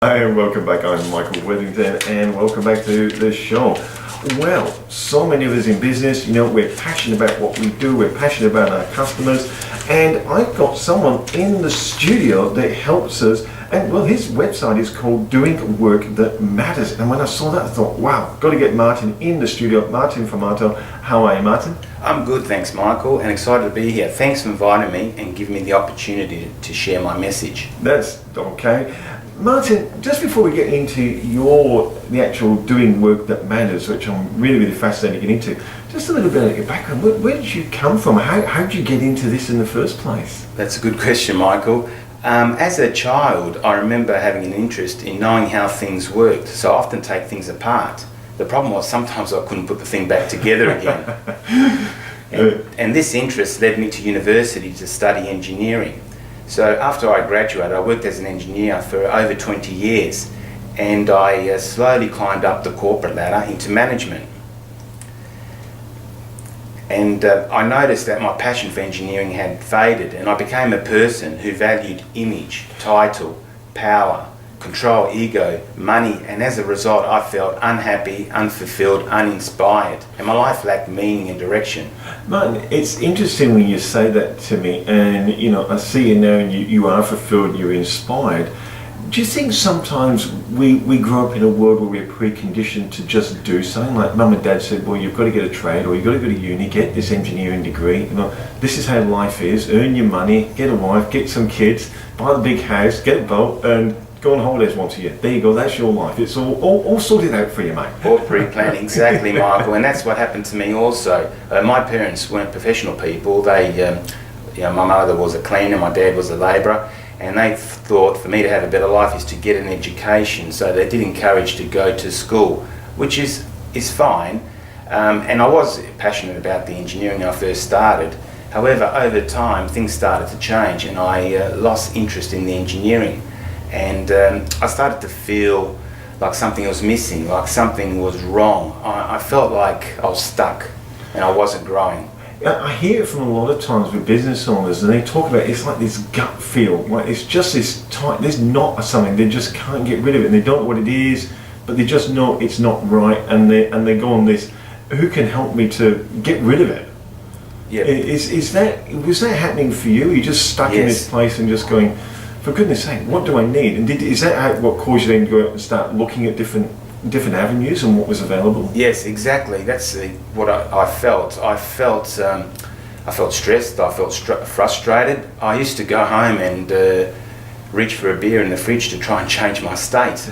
Hi and welcome back. I'm Michael Withington and welcome back to the show. Well, so many of us in business, we're passionate about what we do, we're passionate about our customers, and I've got someone in the studio that helps us, and well, his website is called Doing Work That Matters. And when I saw that, I thought, wow, got to get Martin in the studio. Martin Formato. How are you, Martin? I'm good, thanks, Michael, and excited to be here. Thanks for inviting me and giving me the opportunity to share my message. That's okay. Martin, just before we get into the actual doing work that matters, which I'm really fascinated to get into, just a little bit of your background. Where did you come from? How did you get into this in the first place? That's a good question, Michael. As a child, I remember having an interest in knowing how things worked, so I often take things apart. The problem was sometimes I couldn't put the thing back together again. And this interest led me to university to study engineering. So after I graduated, I worked as an engineer for over 20 years, and I slowly climbed up the corporate ladder into management. And I noticed that my passion for engineering had faded, and I became a person who valued image, title, power, control, ego, money, and as a result I felt unhappy, unfulfilled, uninspired, and my life lacked meaning and direction. Martin, it's interesting when you say that to me, and I see you now and you are fulfilled, you're inspired. Do you think sometimes we grow up in a world where we're preconditioned to just do something? Like mum and dad said, well, you've got to get a trade, or you've got to go to uni, get this engineering degree. This is how life is. Earn your money, get a wife, get some kids, buy the big house, get a boat, and go on holidays once a year. There you go, that's your life. It's all sorted out for you, mate. All pre-planned, exactly, Michael, and that's what happened to me also. My parents weren't professional people. They, my mother was a cleaner, my dad was a labourer, and they thought for me to have a better life is to get an education, so they did encourage to go to school, which is fine, and I was passionate about the engineering when I first started. However, over time things started to change and I lost interest in the engineering. And I started to feel like something was missing, like something was wrong. I felt like I was stuck and I wasn't growing. I hear it from a lot of times with business owners, and they talk about it's like this gut feel, like it's just this tight, there's not something, they just can't get rid of it, and they don't know what it is, but they just know it's not right, and they go on this, who can help me to get rid of it? Yeah. Was that happening for you? You're just stuck in this place and just going, for goodness sake, what do I need? And is that what caused you then to go out and start looking at different avenues and what was available? Yes, exactly. That's what I felt. I felt stressed. I felt frustrated. I used to go home and reach for a beer in the fridge to try and change my state.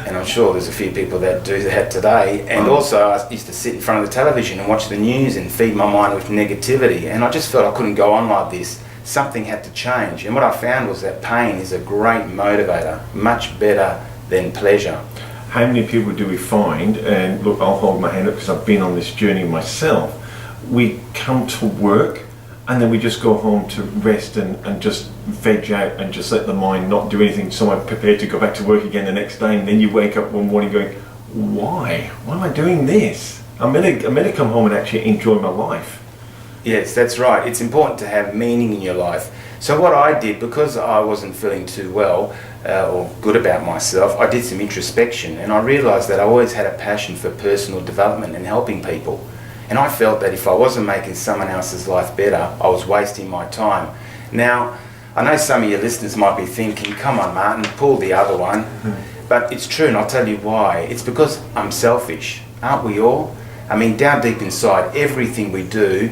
And I'm sure there's a few people that do that today. And also I used to sit in front of the television and watch the news and feed my mind with negativity. And I just felt I couldn't go on like this. Something had to change, and what I found was that pain is a great motivator, much better than pleasure. How many people do we find, and look, I'll hold my hand up because I've been on this journey myself, we come to work and then we just go home to rest and just veg out and just let the mind not do anything, so I'm prepared to go back to work again the next day, and then you wake up one morning going, why am I doing this? I'm gonna come home and actually enjoy my life. Yes, that's right. It's important to have meaning in your life. So what I did, because I wasn't feeling too well or good about myself, I did some introspection, and I realised that I always had a passion for personal development and helping people. And I felt that if I wasn't making someone else's life better, I was wasting my time. Now, I know some of your listeners might be thinking, come on Martin, pull the other one. But it's true, and I'll tell you why. It's because I'm selfish. Aren't we all? I mean, down deep inside, everything we do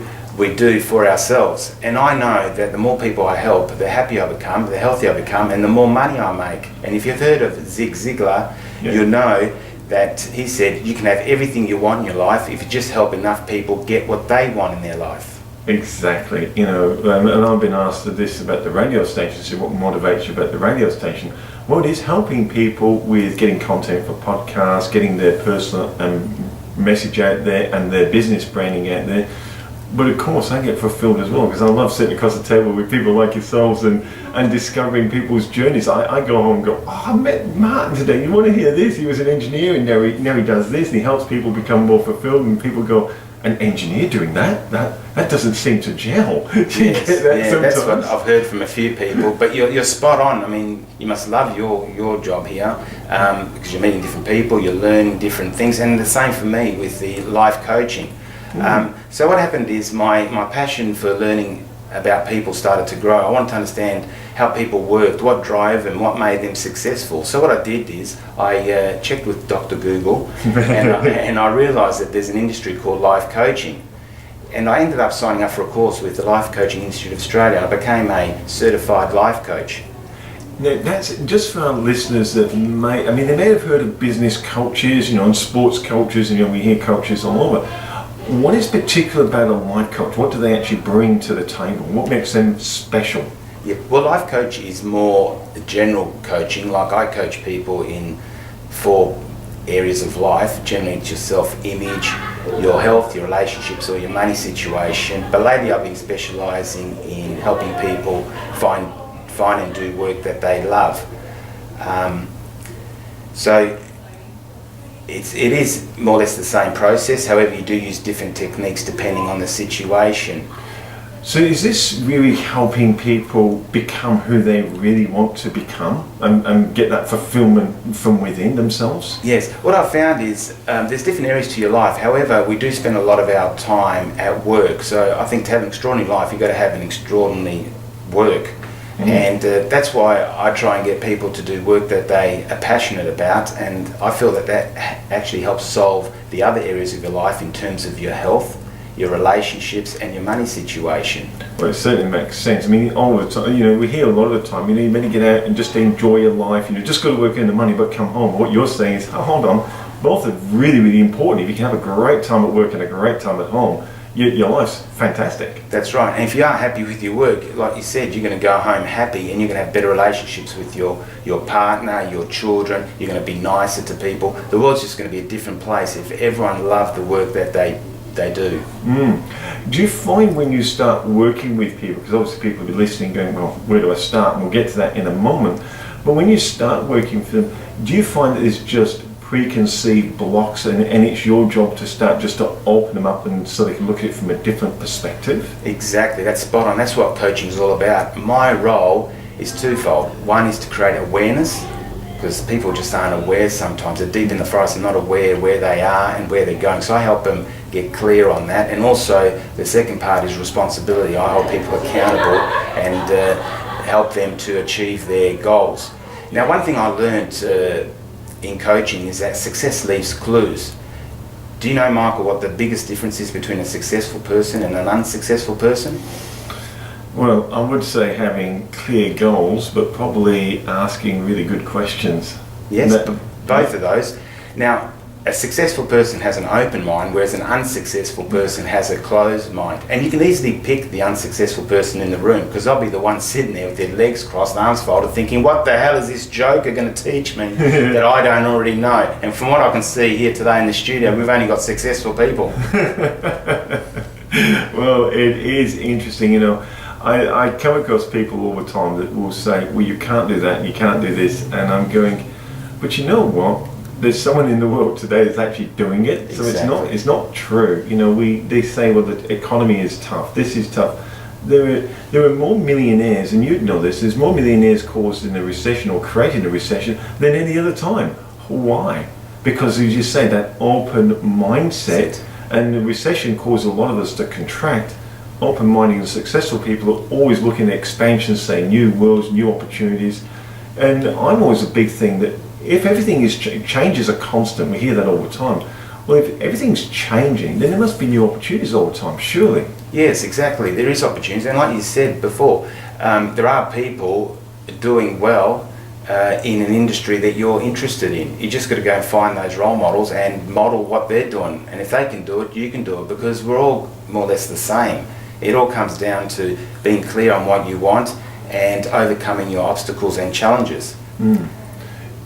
for ourselves. And I know that the more people I help, the happier I become, the healthier I become, and the more money I make. And if you've heard of Zig Ziglar, you'll know that he said you can have everything you want in your life if you just help enough people get what they want in their life. Exactly. And I've been asked this about the radio station, so what motivates you about the radio station? Well, it is helping people with getting content for podcasts, getting their personal message out there and their business branding out there. But of course I get fulfilled as well, because I love sitting across the table with people like yourselves and discovering people's journeys. I go home and go, oh, I met Martin today, you want to hear this? He was an engineer and now he does this, and he helps people become more fulfilled, and people go, an engineer doing that. That doesn't seem to gel. Do you Yes, get that yeah, that's what sometimes? I've heard from a few people. But you're spot on. I mean, you must love your job here, because you're meeting different people, you're learning different things, and the same for me with the life coaching. So what happened is my passion for learning about people started to grow. I wanted to understand how people worked, what drove them, what made them successful. So what I did is I checked with Dr. Google, and I realised that there's an industry called life coaching. And I ended up signing up for a course with the Life Coaching Institute of Australia. I became a certified life coach. Now, that's just for our listeners that they may have heard of business coaches, and sports coaches, and we hear coaches all over. What is particular about a life coach? What do they actually bring to the table? What makes them special? Yeah, well, life coach is more general coaching. Like, I coach people in 4 areas of life. Generally, it's your self-image, your health, your relationships, or your money situation. But lately, I've been specialising in helping people find and do work that they love. So it is more or less the same process. However, you do use different techniques depending on the situation. So is this really helping people become who they really want to become and get that fulfillment from within themselves? Yes, what I've found is there's different areas to your life. However, we do spend a lot of our time at work. So I think to have an extraordinary life, you've got to have an extraordinary work. And that's why I try and get people to do work that they are passionate about, and I feel that actually helps solve the other areas of your life in terms of your health, your relationships, and your money situation. Well, it certainly makes sense. I mean, all the time, we hear a lot of the time, you better get out and just enjoy your life, just got to work in the money but come home. What you're saying is, hold on, both are really, really important. If you can have a great time at work and a great time at home, your life's fantastic. That's right. And if you are happy with your work, like you said, you're going to go home happy, and you're going to have better relationships with your partner, your children. You're going to be nicer to people. The world's just going to be a different place if everyone loved the work that they do. Do you find when you start working with people, because obviously people will be listening going, well, where do I start? And we'll get to that in a moment. But when you start working for them, do you find that it's just preconceived blocks and it's your job to start just to open them up and so they can look at it from a different perspective? Exactly, that's spot on. That's what coaching is all about. My role is twofold. One is to create awareness, because people just aren't aware sometimes. They're deep in the forest and not aware where they are and where they're going. So I help them get clear on that. And also the second part is responsibility. I hold people accountable and help them to achieve their goals. Now, one thing I learned in coaching is that success leaves clues. Do you know, Michael, what the biggest difference is between a successful person and an unsuccessful person? Well, I would say having clear goals, but probably asking really good questions. Yes, both of those. Now, a successful person has an open mind, whereas an unsuccessful person has a closed mind. And you can easily pick the unsuccessful person in the room, because they'll be the one sitting there with their legs crossed, arms folded, thinking, what the hell is this joker going to teach me that I don't already know? And from what I can see here today in the studio, we've only got successful people. Well, it is interesting, I come across people all the time that will say, well, you can't do that, you can't do this, and I'm going, but you know what? There's someone in the world today that's actually doing it, so Exactly. it's not true. They say, well, the economy is tough, this is tough. There are more millionaires, and you'd know this, there's more millionaires caused in a recession or created a recession than any other time. Why? Because as you say, that open mindset, and the recession caused a lot of us to contract. Open-minded and successful people are always looking at expansion, say new worlds, new opportunities. And I'm always a big thing that if everything is changes are constant, we hear that all the time. Well, if everything's changing, then there must be new opportunities all the time, surely. Yes, exactly. There is opportunities, and like you said before, there are people doing well in an industry that you're interested in. You just got to go and find those role models and model what they're doing. And if they can do it, you can do it, because we're all more or less the same. It all comes down to being clear on what you want and overcoming your obstacles and challenges.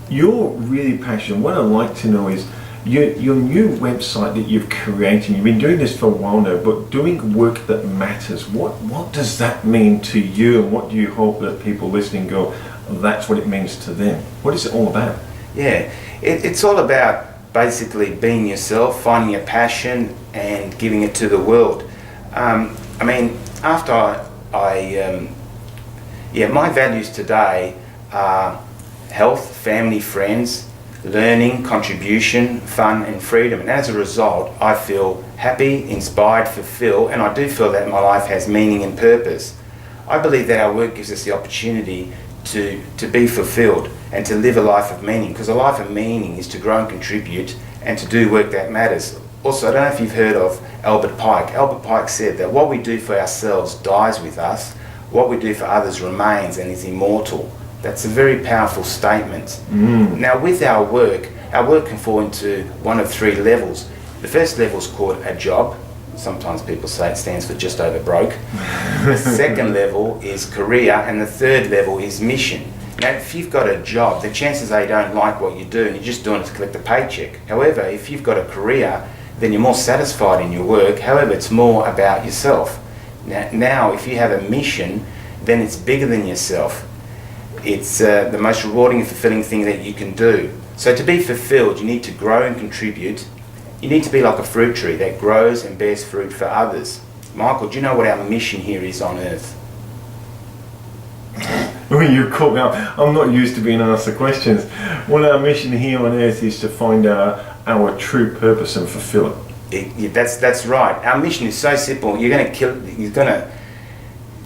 You're really passionate. What I'd like to know is your new website that you've created. You've been doing this for a while now, but doing work that matters. What does that mean to you, and what do you hope that people listening go, that's what it means to them? What is it all about? Yeah, it's all about basically being yourself, finding your passion and giving it to the world. I mean, after my values today are health, family, friends, learning, contribution, fun and freedom. And as a result, I feel happy, inspired, fulfilled, and I do feel that my life has meaning and purpose. I believe that our work gives us the opportunity to be fulfilled and to live a life of meaning, because a life of meaning is to grow and contribute and to do work that matters. Also, I don't know if you've heard of Albert Pike. Albert Pike said that what we do for ourselves dies with us, what we do for others remains and is immortal. That's a very powerful statement. Now, with our work can fall into one of three levels. The first level is called a job. Sometimes people say it stands for just over broke. The second level is career, and the third level is mission. Now, if you've got a job, the chances are you don't like what you do and you're just doing it to collect a paycheck. However, if you've got a career, then you're more satisfied in your work. However, it's more about yourself. Now, if you have a mission, then it's bigger than yourself. It's the most rewarding and fulfilling thing that you can do. So to be fulfilled, you need to grow and contribute. You need to be like a fruit tree that grows and bears fruit for others. Michael, do you know what our mission here is on earth? Well, you caught me up. I'm not used to being asked the questions. Well, our mission here on earth is to find our true purpose and fulfill it. That's right. Our mission is so simple. You're going to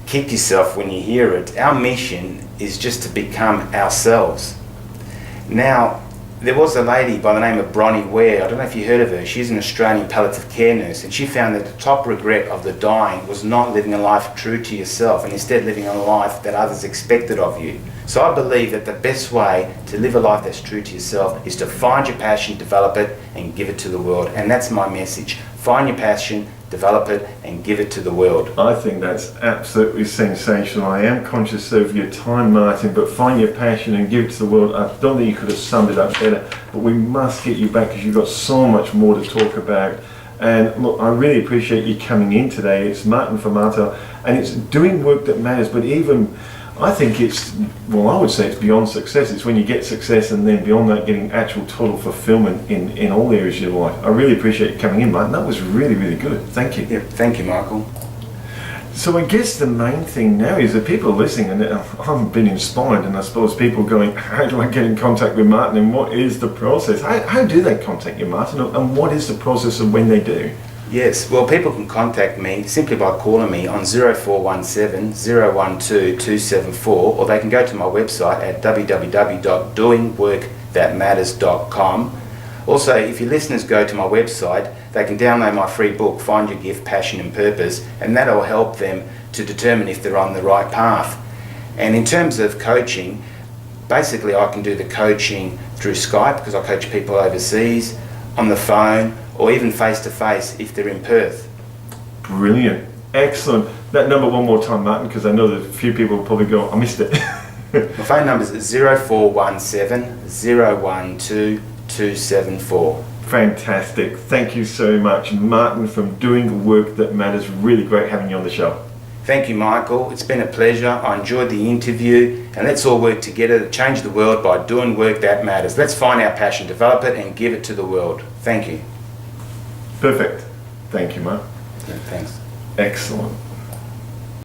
kick yourself when you hear it. Our mission is just to become ourselves. Now, there was a lady by the name of Bronnie Ware. I don't know if you heard of her. She's an Australian palliative care nurse, and she found that the top regret of the dying was not living a life true to yourself and instead living a life that others expected of you. So I believe that the best way to live a life that's true to yourself is to find your passion, develop it and give it to the world. And that's my message. Find your passion, develop it and give it to the world. I think that's absolutely sensational. I am conscious of your time, Martin, but find your passion and give it to the world. I don't think you could have summed it up better, but we must get you back because you've got so much more to talk about. And look, I really appreciate you coming in today. It's Martin Formato, and it's doing work that matters, but even I think it's, well, I would say it's beyond success. It's when you get success and then beyond that getting actual total fulfillment in all areas of your life. I really appreciate you coming in, Martin. That was really, really good. Thank you. Yeah, thank you, Michael. So I guess the main thing now is that people are listening and I've been inspired, and I suppose people are going, how do I get in contact with Martin and what is the process? How do they contact you, Martin, and what is the process of when they do? Yes, well, people can contact me simply by calling me on 0417 012 274, or they can go to my website at www.doingworkthatmatters.com. Also, if your listeners go to my website, they can download my free book, Find Your Gift, Passion and Purpose, and that'll help them to determine if they're on the right path. And in terms of coaching, basically I can do the coaching through Skype because I coach people overseas, on the phone, or even face-to-face if they're in Perth. Brilliant. Excellent. That number one more time, Martin, because I know that a few people will probably go, I missed it. My phone number is 0417 012 274. Fantastic. Thank you so much, Martin, from Doing Work That Matters. Really great having you on the show. Thank you, Michael. It's been a pleasure. I enjoyed the interview, and let's all work together to change the world by doing work that matters. Let's find our passion, develop it, and give it to the world. Thank you. Perfect. Thank you, Mark. Yeah, thanks. Excellent.